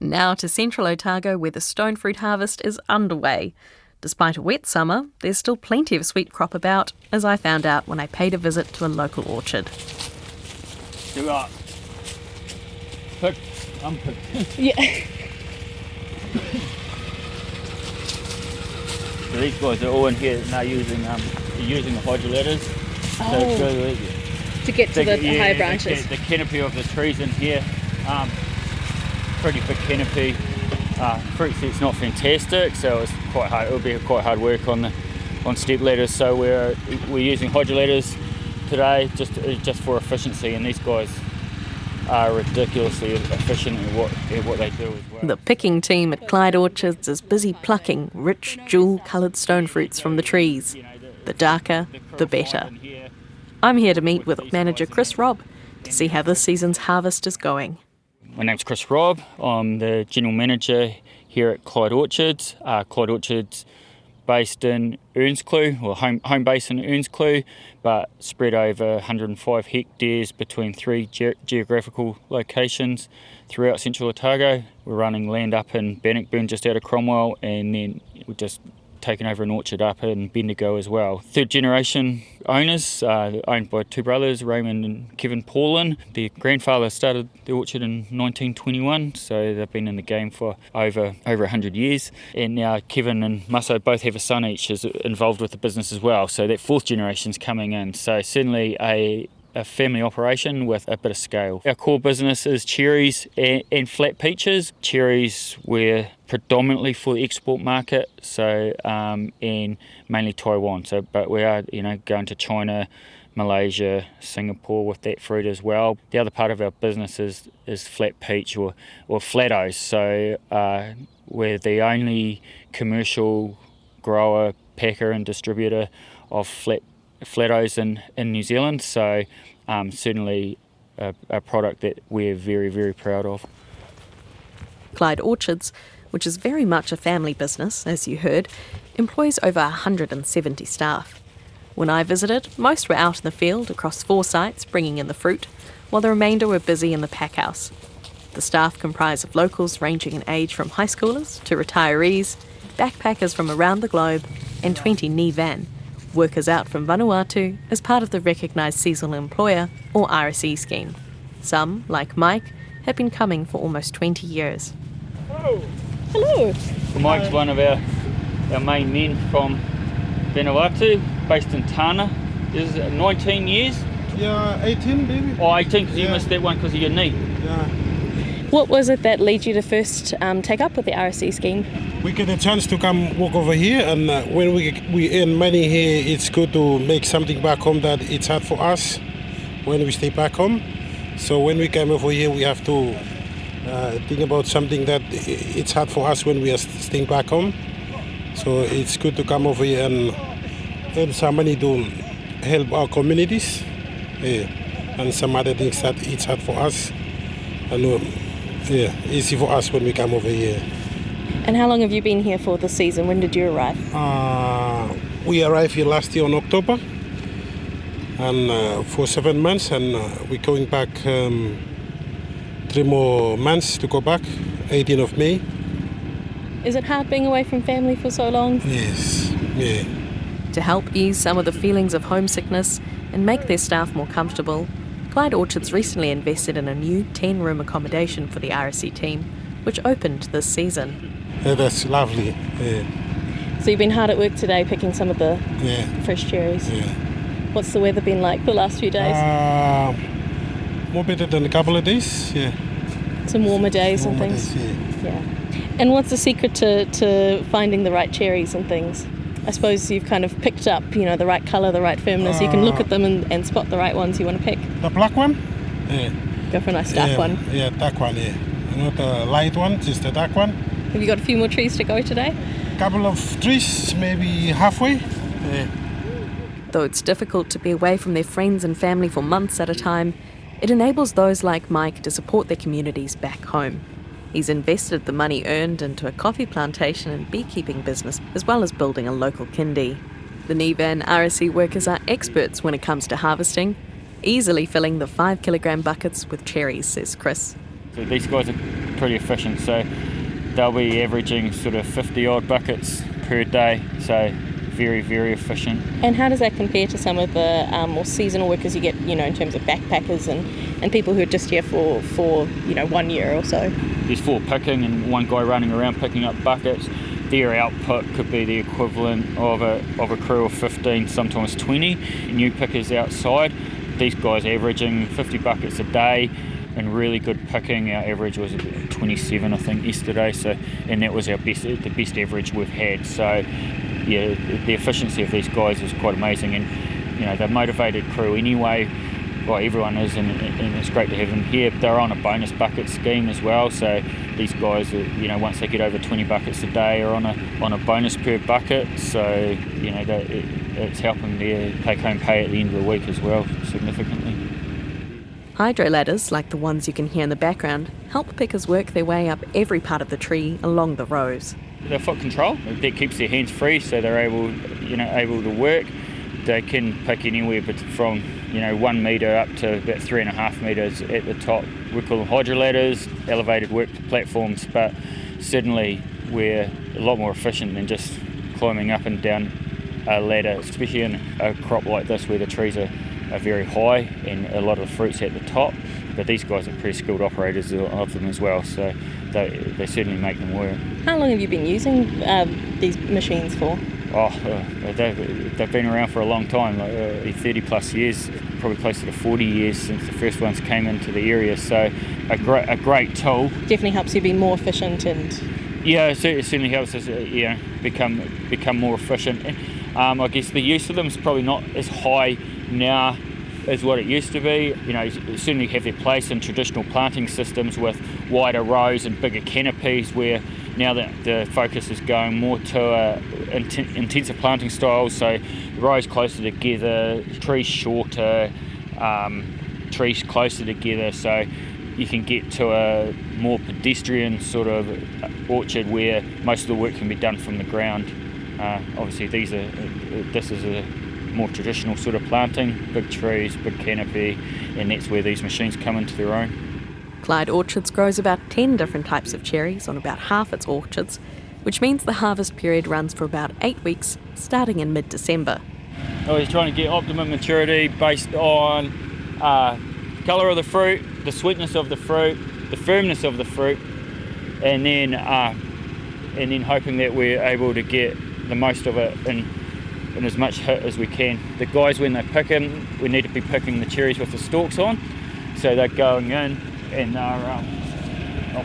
Now to central Otago, where the stonefruit harvest is underway. Despite a wet summer, there's still plenty of sweet crop about, as I found out when I paid a visit to a local orchard. You got unpicked. Yeah. So these guys are all in here now using the hydrolators. So it's really To get to the higher branches. The canopy of the trees in here, pretty big canopy. Fruit set's not fantastic, so it's quite hard. It'll be quite hard work on step ladders. So we're using hydrolators today just for efficiency, and these guys are ridiculously efficient at what they do as well. The picking team at Clyde Orchards is busy plucking rich, jewel-coloured stone fruits from the trees. The darker, the better. I'm here to meet with manager Kris Robb to see how this season's harvest is going. My name's Kris Robb. I'm the general manager here at Clyde Orchards. Clyde Orchards based in Earnscleugh, or home base in Earnscleugh, but spread over 105 hectares between three geographical locations throughout central Otago. We're running land up in Bannockburn just out of Cromwell, and then we're just taken over an orchard up in Bendigo as well. Third generation owners, owned by two brothers, Raymond and Kevin Paulin. Their grandfather started the orchard in 1921, so they've been in the game for over 100 years. And now Kevin and Musso both have a son each is involved with the business as well, so that fourth generation's coming in. So certainly a family operation with a bit of scale. Our core business is cherries and flat peaches. Cherries we're predominantly for the export market, so and mainly Taiwan. So, but we are going to China, Malaysia, Singapore with that fruit as well. The other part of our business is flat peach or flattos. So we're the only commercial grower, packer and distributor of flattos in New Zealand, so certainly a product that we're very, very proud of. Clyde Orchards, which is very much a family business, as you heard, employs over 170 staff. When I visited, most were out in the field across 4 sites bringing in the fruit, while the remainder were busy in the pack house. The staff comprise of locals ranging in age from high schoolers to retirees, backpackers from around the globe, and 20 ni van, workers out from Vanuatu as part of the Recognised Seasonal Employer, or RSE scheme. Some, like Mike, have been coming for almost 20 years. Hello. Hello. Well, Mike's one of our main men from Vanuatu, based in Tana. Is it 19 years? Yeah, 18 maybe. Oh, 18, because you missed that one because of your knee. Yeah. What was it that led you to first take up with the RSE scheme? We get a chance to come work over here, and when we earn money here, it's good to make something back home that it's hard for us when we stay back home. So when we come over here, we have to think about something that it's hard for us when we are staying back home. So it's good to come over here and earn some money to help our communities, and some other things that it's hard for us, and easy for us when we come over here. And how long have you been here for this season? When did you arrive? We arrived here last year in October, and for 7 months, and we're going back 3 more months to go back, 18th of May. Is it hard being away from family for so long? Yes, yeah. To help ease some of the feelings of homesickness and make their staff more comfortable, Clyde Orchards recently invested in a new 10-room accommodation for the RSE team, which opened this season. Yeah, that's lovely. Yeah. So you've been hard at work today picking some of the fresh cherries. Yeah. What's the weather been like the last few days? More better than a couple of days. Yeah. Some warmer days Warmer and things. Days, Yeah. And what's the secret to finding the right cherries and things? I suppose you've kind of picked up, the right colour, the right firmness. You can look at them and spot the right ones you want to pick. The black one? Yeah. Go for a nice dark one. Yeah, dark one, yeah. Not the light one, just the dark one. Have you got a few more trees to go today? Couple of trees, maybe halfway. Yeah. Though it's difficult to be away from their friends and family for months at a time, it enables those like Mike to support their communities back home. He's invested the money earned into a coffee plantation and beekeeping business, as well as building a local kindy. The Nivan RSE workers are experts when it comes to harvesting, easily filling the 5 kilogram buckets with cherries, says Kris. So these guys are pretty efficient. So they'll be averaging sort of 50 odd buckets per day. So very, very efficient. And how does that compare to some of the more seasonal workers you get, in terms of backpackers and people who are just here for 1 year or so? There's 4 picking and 1 guy running around picking up buckets. Their output could be the equivalent of a crew of 15, sometimes 20 new pickers outside. These guys averaging 50 buckets a day and really good picking. Our average was 27, I think, yesterday. And that was the best average we've had. So yeah, the efficiency of these guys is quite amazing, and they're a motivated crew anyway. Well, everyone is, and it's great to have them here. They're on a bonus bucket scheme as well, so these guys are, once they get over 20 buckets a day, are on a bonus per bucket. So it's helping their take-home pay at the end of the week as well, significantly. Hydro ladders, like the ones you can hear in the background, help pickers work their way up every part of the tree along the rows. They're foot control. That keeps their hands free, so they're able to work. They can pick anywhere from 1 metre up to about 3.5 metres at the top. We call them hydro ladders, elevated work platforms, but certainly we're a lot more efficient than just climbing up and down a ladder, especially in a crop like this where the trees are very high and a lot of the fruit's at the top. But these guys are pretty skilled operators of them as well, so they certainly make them work. How long have you been using these machines for? They've been around for a long time, 30 plus years, probably closer to 40 years since the first ones came into the area. So a great tool. Definitely helps you be more efficient and... Yeah, it certainly helps us become more efficient. And, I guess the use of them is probably not as high now as what it used to be. Certainly have their place in traditional planting systems with wider rows and bigger canopies, where now that the focus is going more to intensive planting styles, so rows closer together, trees shorter, trees closer together, so you can get to a more pedestrian sort of orchard where most of the work can be done from the ground. Obviously this is a more traditional sort of planting, big trees, big canopy, and that's where these machines come into their own. Clyde Orchards grows about 10 different types of cherries on about half its orchards, which means the harvest period runs for about 8 weeks, starting in mid-December. He's trying to get optimum maturity based on colour of the fruit, the sweetness of the fruit, the firmness of the fruit, and then hoping that we're able to get the most of it in as much hit as we can. The guys, when they pick them, we need to be picking the cherries with the stalks on, so they're going in and I'll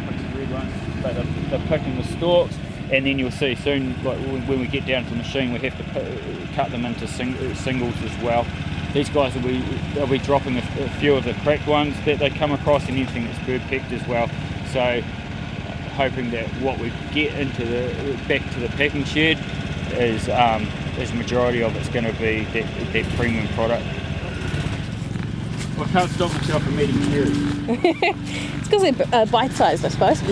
pick some red ones, but they're picking the stalks, and then you'll see soon, like when we get down to the machine, we have to cut them into singles as well. These guys they'll be dropping a few of the cracked ones that they come across, and anything that's bird pecked as well. So hoping that what we get back to the packing shed is majority of it's going to be that premium product. I can't stop myself from eating cherries. It's because they're bite-sized, I suppose.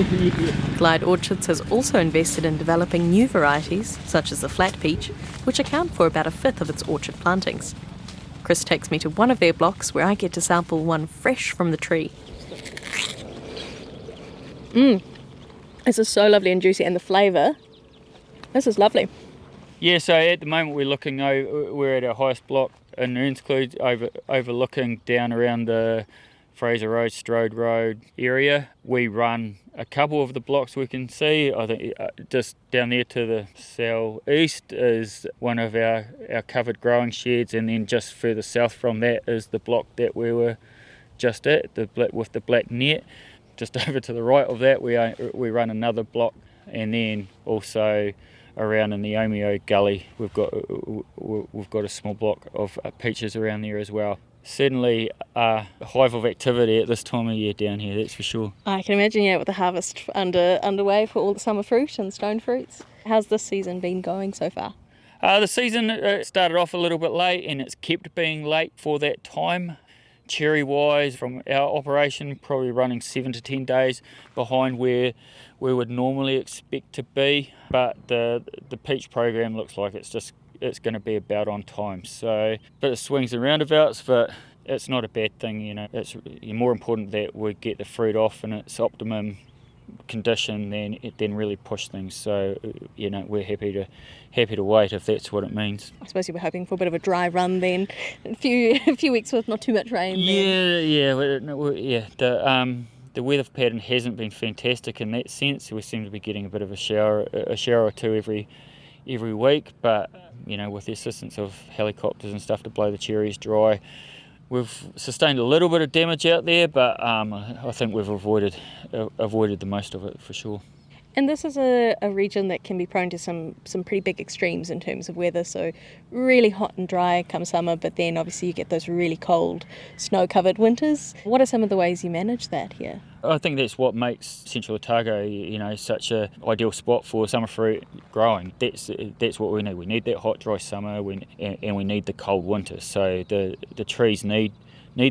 Clyde Orchards has also invested in developing new varieties, such as the flat peach, which account for about 1/5 of its orchard plantings. Kris takes me to one of their blocks where I get to sample one fresh from the tree. This is so lovely and juicy, and the flavour. This is lovely. Yeah, so at the moment we're at our highest block in Earnscleugh, overlooking down around the Fraser Road, Strode Road area. We run a couple of the blocks we can see. I think just down there to the southeast is one of our covered growing sheds, and then just further south from that is the block that we were just at, with the black net. Just over to the right of that we run another block, and then also around in the Omeo Gully we've got a small block of peaches around there as well. Certainly a hive of activity at this time of year down here, that's for sure. I can imagine, with the harvest underway for all the summer fruit and stone fruits. How's this season been going so far? The season started off a little bit late, and it's kept being late for that time. Cherry wise, from our operation, probably running 7 to 10 days behind where we would normally expect to be, but the peach program looks like it's going to be about on time. So a bit of swings and roundabouts, but it's not a bad thing. It's more important that we get the fruit off in its optimum condition, then really push things. So we're happy to wait if that's what it means. I suppose you were hoping for a bit of a dry run then, a few weeks with not too much rain. The weather pattern hasn't been fantastic in that sense. We seem to be getting a bit of a shower or two every week, but with the assistance of helicopters and stuff to blow the cherries dry, we've sustained a little bit of damage out there, but I think we've avoided the most of it for sure. And this is a region that can be prone to some pretty big extremes in terms of weather, so really hot and dry come summer, but then obviously you get those really cold, snow-covered winters. What are some of the ways you manage that here? I think that's what makes Central Otago, such an ideal spot for summer fruit growing. That's what we need. We need that hot, dry summer, and we need the cold winter. So the trees need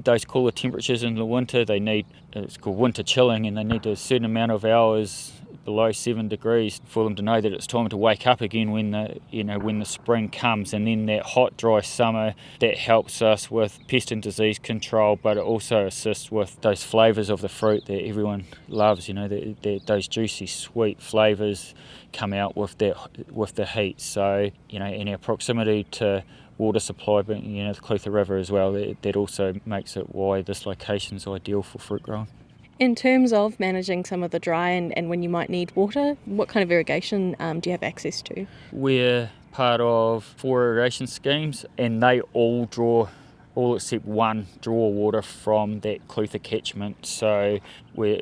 those cooler temperatures in the winter. They need, it's called winter chilling, and they need a certain amount of hours below 7 degrees for them to know that it's time to wake up again when the spring comes. And then that hot, dry summer, that helps us with pest and disease control, but it also assists with those flavours of the fruit that everyone loves. Those juicy, sweet flavours come out with the heat. So in our proximity to water supply, but the Clutha River as well, that also makes it why this location is ideal for fruit growing. In terms of managing some of the dry and when you might need water, what kind of irrigation do you have access to? We're part of 4 irrigation schemes, and they all except one draw water from that Clutha catchment. So we're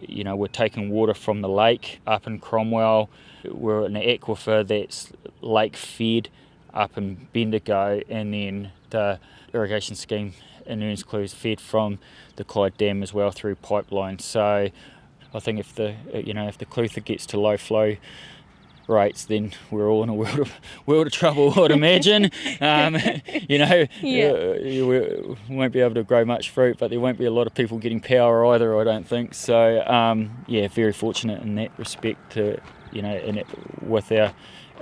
taking water from the lake up in Cromwell. We're in an aquifer that's lake fed up in Bendigo, and then the irrigation scheme in Earnscleugh is fed from the Clyde Dam as well through pipelines. So I think if the Clutha gets to low flow rates, then we're all in a world of trouble, I'd imagine. We won't be able to grow much fruit, but there won't be a lot of people getting power either, I don't think. So very fortunate in that respect with our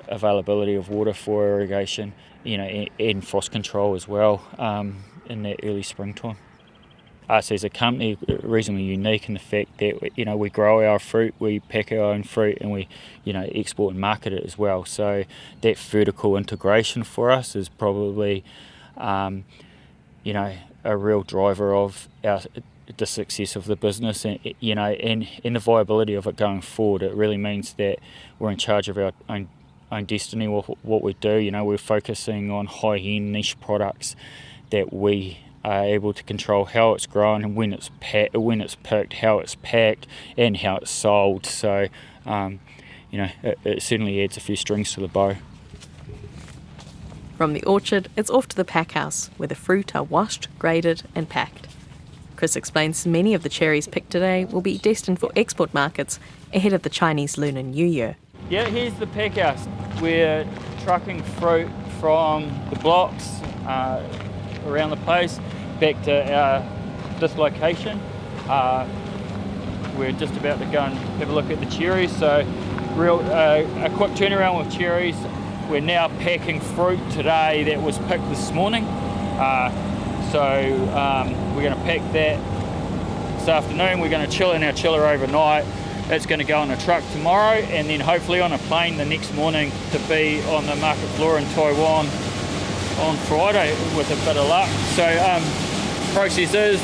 availability of water for irrigation, and frost control as well, in that early springtime. Us as a company are reasonably unique in the fact that we grow our fruit, we pack our own fruit, and we export and market it as well. So that vertical integration for us is probably a real driver of the success of the business, and the viability of it going forward. It really means that we're in charge of our own destiny with what we do. We're focusing on high-end niche products that we are able to control how it's grown and when it's picked, how it's packed, and how it's sold. So it certainly adds a few strings to the bow. From the orchard, it's off to the pack house, where the fruit are washed, graded and packed. Kris explains many of the cherries picked today will be destined for export markets ahead of the Chinese Lunar New Year. Yeah, here's the pack house. We're trucking fruit from the blocks around the place back to this location. We're just about to go and have a look at the cherries. So a quick turnaround with cherries. We're now packing fruit today that was picked this morning. We're going to pack that this afternoon. We're going to chill in our chiller overnight. It's going to go on a truck tomorrow, and then hopefully on a plane the next morning to be on the market floor in Taiwan on Friday with a bit of luck. So process is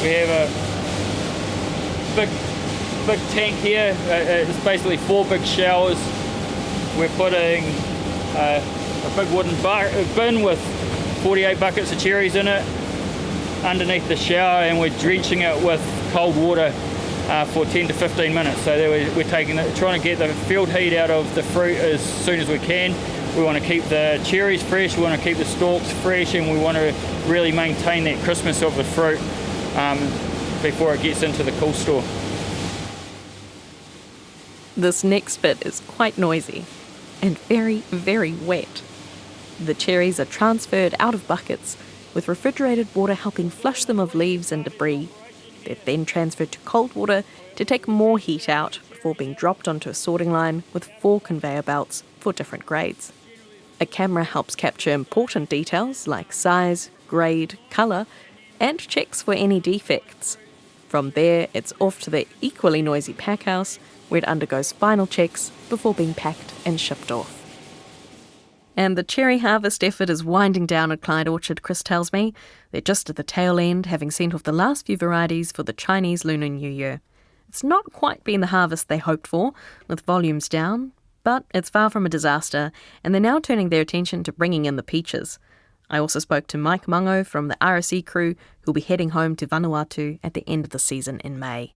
we have a big tank here. It's basically 4 big showers. We're putting a big wooden bin with 48 buckets of cherries in it underneath the shower, and we're drenching it with cold water for 10 to 15 minutes. So we're trying to get the field heat out of the fruit as soon as we can. We want to keep the cherries fresh, we want to keep the stalks fresh, and we want to really maintain that crispness of the fruit before it gets into the cool store. This next bit is quite noisy and very, very wet. The cherries are transferred out of buckets, with refrigerated water helping flush them of leaves and debris. They're then transferred to cold water to take more heat out before being dropped onto a sorting line with 4 conveyor belts for different grades. A camera helps capture important details like size, grade, colour, and checks for any defects. From there, it's off to the equally noisy pack house, where it undergoes final checks before being packed and shipped off. And the cherry harvest effort is winding down at Clyde Orchard, Kris tells me. They're just at the tail end, having sent off the last few varieties for the Chinese Lunar New Year. It's not quite been the harvest they hoped for, with volumes down, but it's far from a disaster, and they're now turning their attention to bringing in the peaches. I also spoke to Mangau from the RSE crew, who'll be heading home to Vanuatu at the end of the season in May.